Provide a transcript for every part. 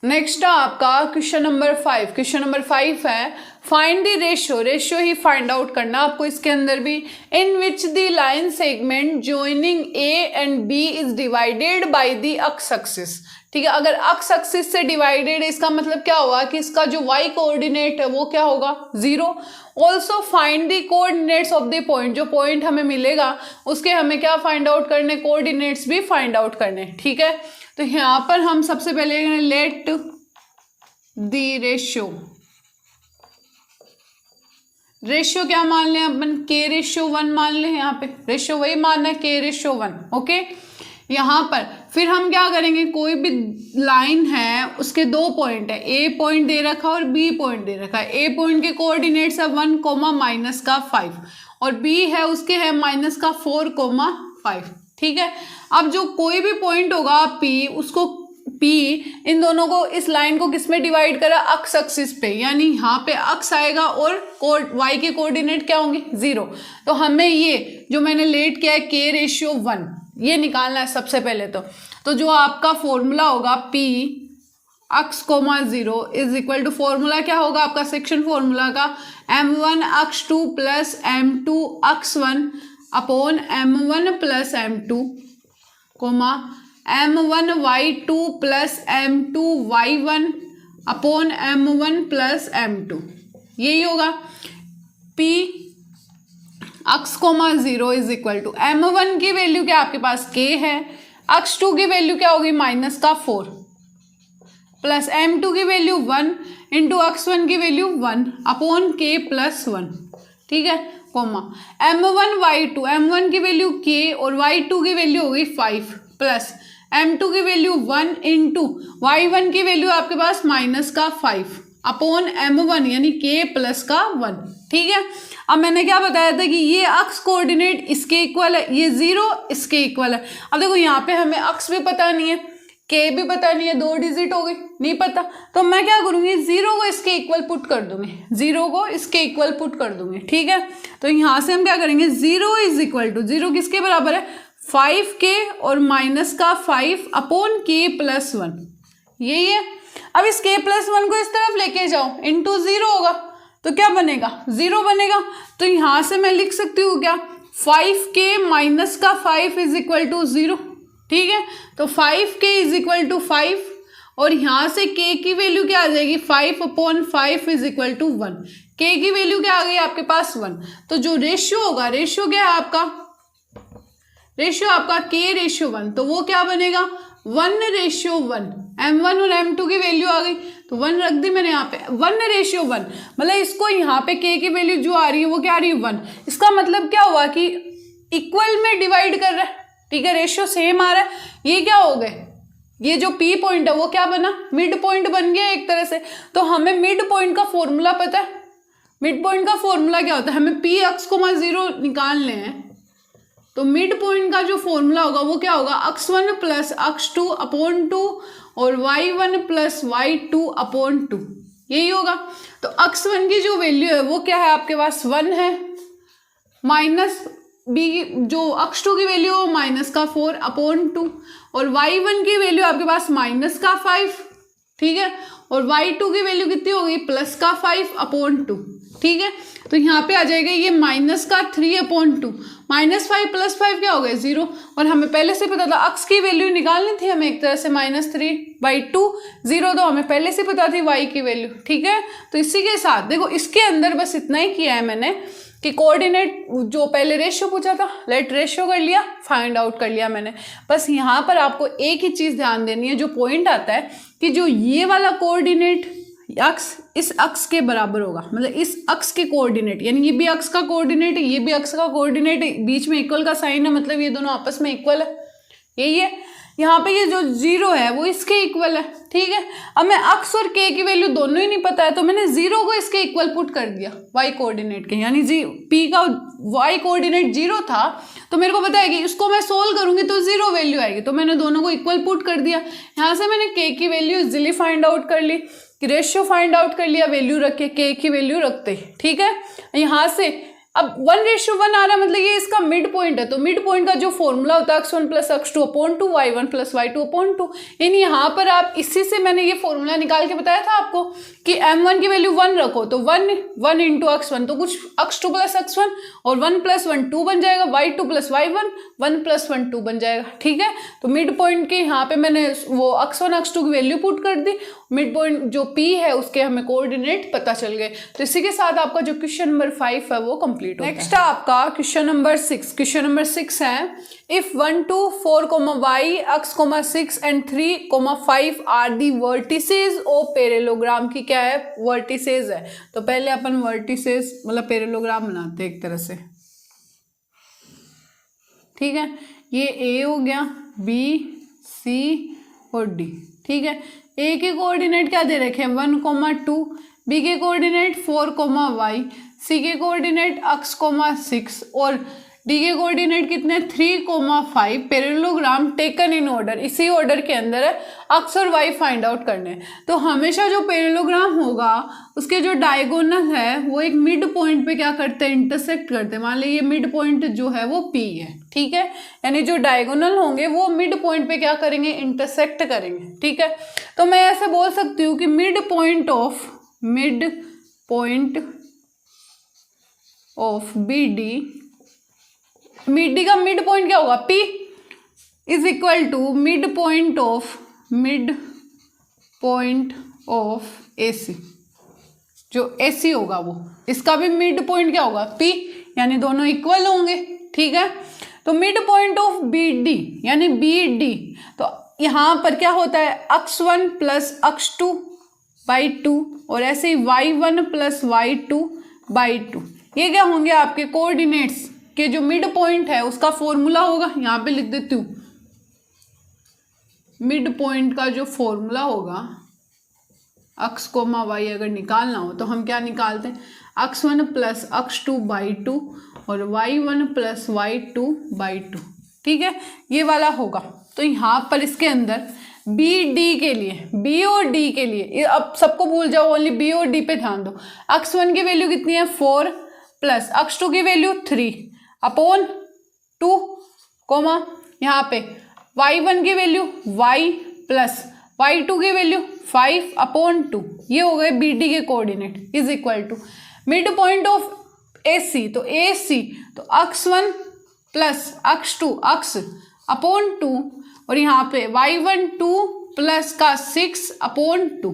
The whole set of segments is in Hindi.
नेक्स्ट आपका क्वेश्चन नंबर 5। क्वेश्चन नंबर 5 है फाइंड द रेशियो। रेशियो ही फाइंड आउट करना आपको इसके अंदर भी। In which the line segment joining A and B is divided by the X axis. ठीक है, अगर एक्स एक्सिस से डिवाइडेड है इसका मतलब क्या होगा कि इसका जो वाई कोऑर्डिनेट है वो क्या होगा 0। Also find the coordinates of the point. जो पॉइंट हमें मिलेगा उसके हमें क्या फाइंड आउट करने, कोऑर्डिनेट्स भी फाइंड आउट करने। ठीक है, तो यहाँ पर हम सबसे पहले लेट द रेशियो। रेशियो क्या मान लें अपन, के रेशियो 1 मान लें। यहाँ पे रेशियो वही मानना है, के रेशियो 1। ओके, यहाँ पर फिर हम क्या करेंगे, कोई भी लाइन है उसके 2 पॉइंट है, ए पॉइंट दे रखा है और बी पॉइंट दे रखा है। ए पॉइंट के कोऑर्डिनेट्स है 1, -5 और बी है उसके है -4, 5। ठीक है, अब जो कोई भी पॉइंट होगा पी, उसको पी इन दोनों को, इस लाइन को किस में डिवाइड करा, एक्स एक्सिस पे, यानी यहाँ पे एक्स आएगा और वाई के कोऑर्डिनेट क्या होंगे 0। तो हमें ये जो मैंने लेट किया है के रेशियो 1 ये निकालना है सबसे पहले। तो जो आपका फॉर्मूला होगा P x, 0 is equal to, formula क्या होगा आपका सेक्शन फॉर्मूला का, m1 x2 plus m2 x1 upon m1 plus m2 comma m1 y2 plus m2 y1 upon m1 plus m2। यही होगा p x, 0 is equal to m1 की वैल्यू क्या आपके पास k है, x2 की वैल्यू क्या होगी -4 प्लस m2 की वैल्यू 1 इंटू x1 की वैल्यू 1 अपॉन k प्लस 1। ठीक है, कोमा m1 y2, m1 की वैल्यू k और y2 की वैल्यू होगी 5 प्लस m2 की वैल्यू 1 इंटू y1 की वैल्यू आपके पास -5 अपॉन m1 यानी k प्लस का 1। ठीक है, अब मैंने क्या बताया था कि ये अक्स कोऑर्डिनेट इसके इक्वल है, ये 0 इसके इक्वल है। अब देखो यहाँ पे हमें अक्स भी पता नहीं है, के भी पता नहीं है, 2 डिजिट हो गई नहीं पता, तो मैं क्या करूँगी 0 को इसके इक्वल पुट कर दूंगी, 0 को इसके इक्वल पुट कर दूंगी। ठीक है, तो यहाँ से हम क्या करेंगे 0 इज इक्वल टू 0 किसके बराबर है 5k और -5 अपॉन k प्लस 1। यही है। अब इस k प्लस 1 को इस तरफ लेके जाओ, इंटू 0 होगा तो क्या बनेगा 0 बनेगा। तो यहाँ से मैं लिख सकती हूँ क्या 5k -5 इज इक्वल टू 0। ठीक है, तो 5k इज इक्वल टू 5 और यहाँ से k की वैल्यू क्या आ जाएगी 5 upon 5 is equal to 1। k की वैल्यू क्या आ गई आपके पास 1। तो जो रेशियो होगा, रेशियो क्या है आपका, रेशियो आपका k रेशियो 1, तो वो क्या बनेगा 1:1। m1 और m2 की वैल्यू आ गई तो 1 रख दी मैंने यहाँ पे, 1:1, मतलब इसको यहाँ पे k की वैल्यू जो आ रही है वो क्या आ रही है 1। इसका मतलब क्या हुआ कि इक्वल में डिवाइड कर रहा है। ठीक है, रेशियो सेम आ रहा है। ये क्या हो गए, ये जो p पॉइंट है वो क्या बना, मिड पॉइंट बन गया एक तरह से। तो हमें मिड पॉइंट का फॉर्मूला पता है, मिड पॉइंट का फॉर्मूला क्या होता है, हमें p x, 0 निकालने हैं। तो मिड पॉइंट का जो फॉर्मूला होगा वो क्या होगा x1 प्लस x2 अपॉन 2 और y1 प्लस y2 अपॉन 2। यही होगा। तो x1 की जो वैल्यू है वो क्या है आपके पास 1 है, माइनस b जो x2 की वैल्यू हो -4 अपॉन 2 और y1 की वैल्यू आपके पास -5। ठीक है, और y2 की वैल्यू कितनी होगी +5 अपॉन 2। ठीक है, तो यहाँ पे आ जाएगा ये -3 अपॉन 2, -5 + 5 क्या हो गया 0। और हमें पहले से पता था x की वैल्यू निकालनी थी हमें एक तरह से -3/2, 0 तो हमें पहले से पता थी y की वैल्यू। ठीक है, तो इसी के साथ देखो इसके अंदर बस इतना ही किया है मैंने कि कोऑर्डिनेट जो पहले रेशियो पूछा था, लेट रेशियो कर लिया, फाइंड आउट कर लिया मैंने। बस यहाँ पर आपको एक ही चीज़ ध्यान देनी है, जो पॉइंट आता है कि जो ये वाला कोऑर्डिनेट अक्स इस अक्स के बराबर होगा, मतलब इस अक्स के कोऑर्डिनेट, यानी ये भी अक्स का कोऑर्डिनेट है, ये भी अक्स का कोऑर्डिनेट है, बीच में इक्वल का साइन है, मतलब ये दोनों आपस में इक्वल है। यही है, यहाँ पे ये जो 0 है वो इसके इक्वल है। ठीक है, अब मैं अक्स और के की वैल्यू दोनों ही नहीं पता है तो मैंने 0 को इसके इक्वल पुट कर दिया वाई कोऑर्डिनेट के, यानी पी का वाई कोऑर्डिनेट 0 था तो मेरे को पता है कि इसको मैं सोल्व करूंगी तो 0 वैल्यू आएगी, तो मैंने दोनों को इक्वल पुट कर दिया। यहाँ से मैंने के की वैल्यू इजीली फाइंड आउट कर ली, रेशियो फाइंड आउट कर लिया वैल्यू रख के, के की वैल्यू रखते ही। ठीक है, यहाँ से अब 1:1 आ रहा है, मतलब ये इसका मिड पॉइंट है, तो मिड पॉइंट का जो फॉर्मूला होता है x1 + x2 upon 2 y1 + y2 upon 2, यानी यहाँ पर आप इसी से मैंने ये फॉर्मूला निकाल के बताया था आपको कि m1 की वैल्यू 1 रखो, तो 1 × x1 तो कुछ x2 + x1 और 1 + 1 2 बन जाएगा, y2 + y1 1 + 1 2 बन जाएगा। ठीक है, तो मिड पॉइंट के यहाँ पे मैंने वो x1 x2 की वैल्यू पुट कर दी, मिड पॉइंट जो p है उसके हमें कोऑर्डिनेट पता चल गए। तो इसी के साथ आपका जो क्वेश्चन नंबर 5 है वो कंप्लीट होता है। नेक्स्ट है आपका क्वेश्चन नंबर 6। क्वेश्चन नंबर 6 है if 1 2 4 y x 6 and 3 5 are the vertices of parallelogram की क्या है, वर्टिसेस है। तो पहले अपन वर्टिसेस मतलब पैरेललोग्राम बनाते हैं एक तरह से। ठीक है, ये ए हो गया, बी सी और डी। ठीक है, ए के कोऑर्डिनेट क्या दे रखे हैं 1 2, बी के कोऑर्डिनेट 4 y, सी के कोऑर्डिनेट x 6 और डी के कोऑर्डिनेट कितने 3 5। पैरेललोग्राम टेकन इन ऑर्डर, इसी ऑर्डर के अंदर है, x और y फाइंड आउट करने। तो हमेशा जो पैरेललोग्राम होगा उसके जो डायगोनल है वो एक मिड पॉइंट पे क्या करते हैं, इंटरसेक्ट करते हैं। मान लीजिए ये मिड पॉइंट जो है वो P है। ठीक है, यानी जो डायगोनल होंगे वो मिड पॉइंट पे क्या करेंगे, इंटरसेक्ट करेंगे। ठीक है, तो मैं ऐसे बोल सकती हूँ कि mid point of B D का मिड पॉइंट क्या होगा, P is equal to mid point of AC। जो AC होगा वो इसका भी मिड पॉइंट क्या होगा P, यानी दोनों इक्वल होंगे। ठीक है, तो मिड पॉइंट ऑफ BD यानी BD, तो यहाँ पर क्या होता है x1 + x2/2 और ऐसे ही y1 + y2/2। ये क्या होंगे आपके कोऑर्डिनेट्स के जो मिड पॉइंट है उसका फॉर्मूला होगा। यहाँ पे लिख देती हूँ, मिड पॉइंट का जो फॉर्मूला होगा x, y अगर निकालना हो तो हम क्या निकालते हैं x1 + x2/2 और y1 + y2/2। ठीक है, ये वाला होगा। तो यहाँ पर इसके अंदर बी डी के लिए, बी और डी के लिए, अब सबको भूल जाओ, ओनली बी और डी पे ध्यान दो। x1 की वैल्यू कितनी है 4 + x2 की वैल्यू 3 अपॉन 2 यहाँ पे y1 की वैल्यू y + y2 की वैल्यू 5 अपॉन 2। ये हो गए बी डी के coordinate is equal to mid point of AC, तो AC तो x1 + x2 x अपॉन 2 और यहाँ पे y1 2 + का 6 अपॉन 2।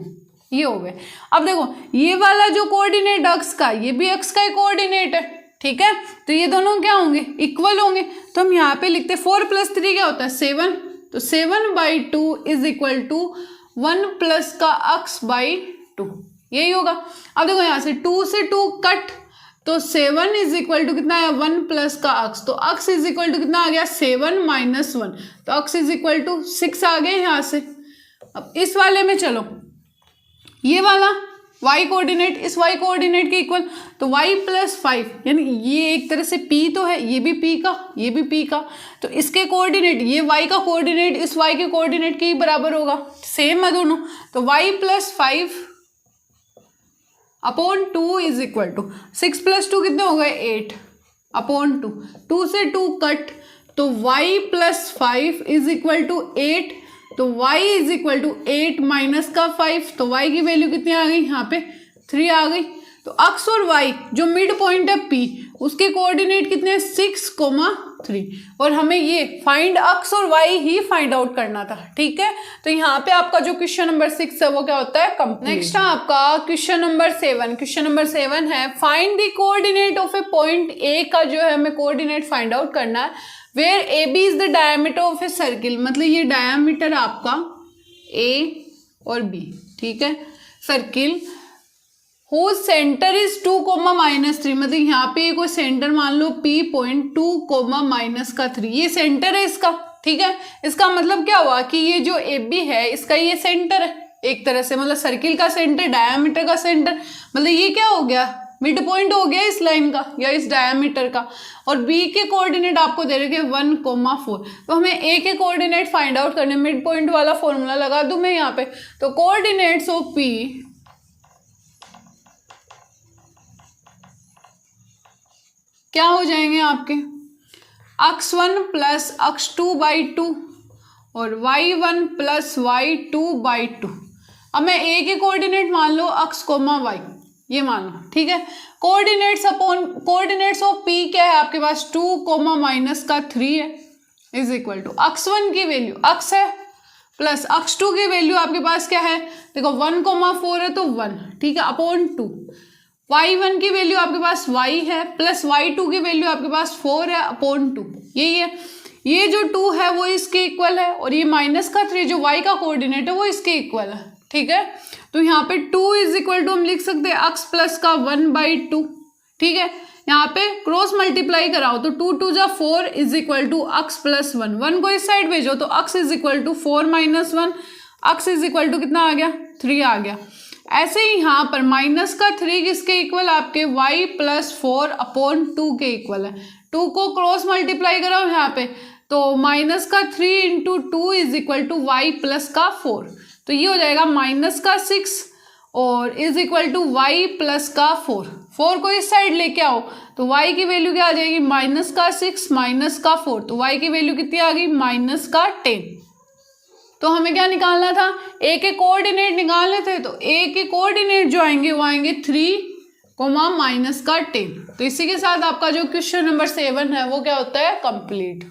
ये हो गए। अब देखो ये वाला जो कोऑर्डिनेट x का, ये भी x का ही कोऑर्डिनेट है। ठीक है, तो ये दोनों क्या होंगे, इक्वल होंगे। तो हम यहाँ पे लिखते 4 + 3 क्या होता है 7, तो 7/2 इज इक्वल टू 1 + का x/2। यही होगा। अब देखो यहाँ से 2 से 2 कट, तो 7 इज इक्वल टू कितना है 1 + का x, तो x इज इक्वल टू कितना आ गया 7 - 1, तो x इज इक्वल टू 6 आ गए यहाँ से। अब इस वाले में चलो, ये वाला y कोऑर्डिनेट इस y कोऑर्डिनेट के इक्वल, तो y + 5 यानी ये एक तरह से P तो है, ये भी P का, ये भी P का, तो इसके कोऑर्डिनेट, ये y का कोऑर्डिनेट इस y के कोऑर्डिनेट के ही बराबर होगा, सेम है दोनों। तो y + 5 upon 2 is equal to 6 + 2 कितने हो गए 8 अपॉन 2, 2 से 2 कट, तो y + 5 इज इक्वल टू 8, तो y इज इक्वल टू 8 - का 5, तो y की वैल्यू कितनी आ गई यहाँ पे 3 आ गई। तो x और y जो मिड पॉइंट है P उसके कोऑर्डिनेट कितने 6, 3 और हमें ये फाइंड x और y ही फाइंड आउट करना था। ठीक है, तो यहाँ पे आपका जो क्वेश्चन नंबर 6 है वो क्या होता है कंप्लीट। नेक्स्ट है आपका क्वेश्चन नंबर 7। क्वेश्चन नंबर 7 है find the coordinate of A point A का जो है हमें कोऑर्डिनेट फाइंड आउट करना है where AB is the diameter of a circle, मतलब ये डायमीटर आपका A और B। ठीक है, सर्किल whose सेंटर इज 2, -3, मतलब यहाँ पे कोई सेंटर मान लो P पॉइंट 2, -3, ये सेंटर है इसका। ठीक है, इसका मतलब क्या हुआ कि ये जो AB है इसका ये सेंटर है एक तरह से, मतलब सर्किल का सेंटर, डायमीटर का सेंटर, मतलब ये क्या हो गया मिड पॉइंट हो गया इस लाइन का या इस डायमीटर का। और B के कोऑर्डिनेट आपको दे रखे 1, 4, तो हमें A के कोऑर्डिनेट फाइंड आउट करने, मिड पॉइंट वाला फॉर्मूला लगा दूं मैं यहाँ पे, तो कोऑर्डिनेट्स ऑफ क्या हो जाएंगे आपके x1 प्लस x2/2 और y1 प्लस y2/2। अब मैं ए के कोऑर्डिनेट मान लो x, y, ये मान लो, ठीक है। कोऑर्डिनेट्स ऑफ p क्या है आपके पास 2, माइनस का 3 है, इज इक्वल टू x1 की वैल्यू x है प्लस x2 की वैल्यू आपके पास क्या है, देखो 1, 4 है तो 1, ठीक है, अपॉन 2। y1 की वैल्यू आपके पास y है प्लस y2 की वैल्यू आपके पास 4 है अपॉन 2, यही है। ये जो 2 है वो इसके इक्वल है और ये माइनस का 3 जो y का कोऑर्डिनेट है वो इसके इक्वल है, ठीक है। तो यहाँ पे 2 इज इक्वल टू हम लिख सकते हैं x प्लस का 1/2, ठीक है। यहाँ पे क्रॉस मल्टीप्लाई कराओ तो 2 2 जा 4 is equal to x plus 1, 1 को इस साइड भेजो तो x is equal to 4 minus 1, x is equal to कितना आ गया 3 आ गया। ऐसे ही यहाँ पर माइनस का 3 किसके इक्वल आपके y प्लस 4 अपॉन 2 के इक्वल है। 2 को क्रॉस मल्टीप्लाई कराओ यहाँ पे तो माइनस का 3 into 2 is equal to y plus का 4, तो ये हो जाएगा माइनस का 6 और is equal to y plus का 4। 4 को इस साइड लेके आओ तो y की वैल्यू क्या आ जाएगी माइनस का 6 माइनस का 4, तो y की वैल्यू कितनी आ गई माइनस का 10। तो हमें क्या निकालना था, a के कोऑर्डिनेट निकालने थे, तो a के कोऑर्डिनेट जो आएंगे वो आएंगे 3, माइनस का 10। तो इसी के साथ आपका जो क्वेश्चन नंबर 7 है वो क्या होता है कंप्लीट।